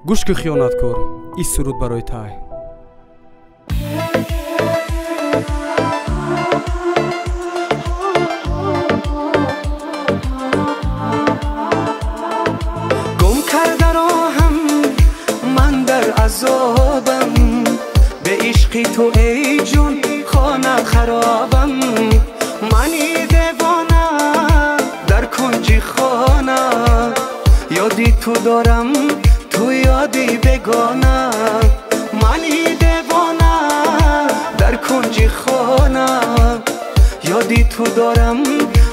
گوش که خیانتکار این سرود برای تای. گم کرده راهم من در عذابم، به عشق تو ای جون خانه خرابم. منی دیوانه در کنج خانه، یادی تو دارم تو یادی بگانه. منی دیوانه در کنج خانه، یادی تو دارم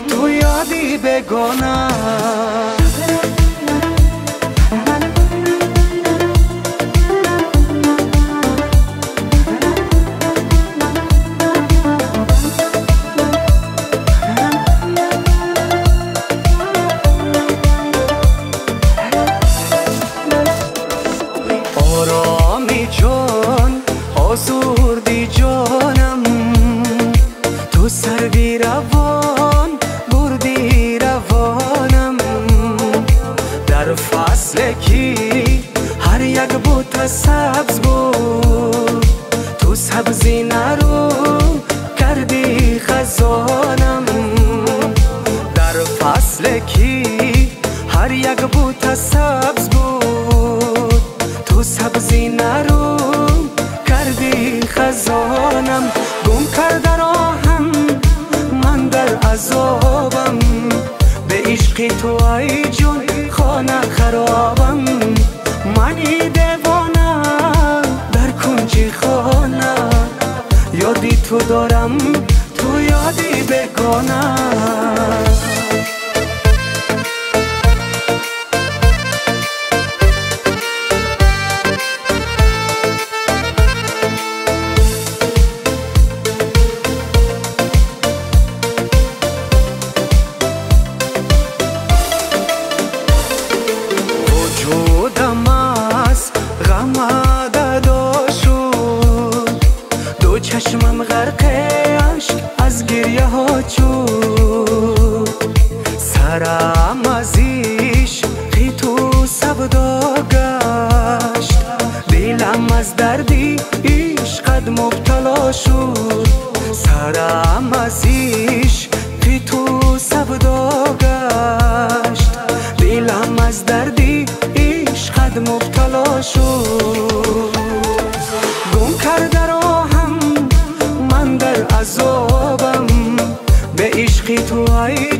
تو یادی بگانه. آرامی جان آزردی جانم، تو سروی روان بردی روانم. در فصل کی هر یک بوت سبز بود، تو سبزی نرو کردی خزانم. در فصل کی هر یک بوت سبز بود، تو سبزی نرو کردی خزانم. گم کرده راهم من در عذابم، به عشق تو ای جون خانه خرابم. منی دیوانه در کنج خانه، یادی تو دارم تو یادی بگانه. وجودم از غم دادا شد، دو چشمم غرق عشق از گریه ها شد. سرم از عشقی تو سودا گشت، دلم از دردی عشقت مبتلا شد. سرم از عشقی تو سودا گشت، دلم از دردی عشقت مبتلا شد. گم کرده راهم من در عذابم، به عشق تو ای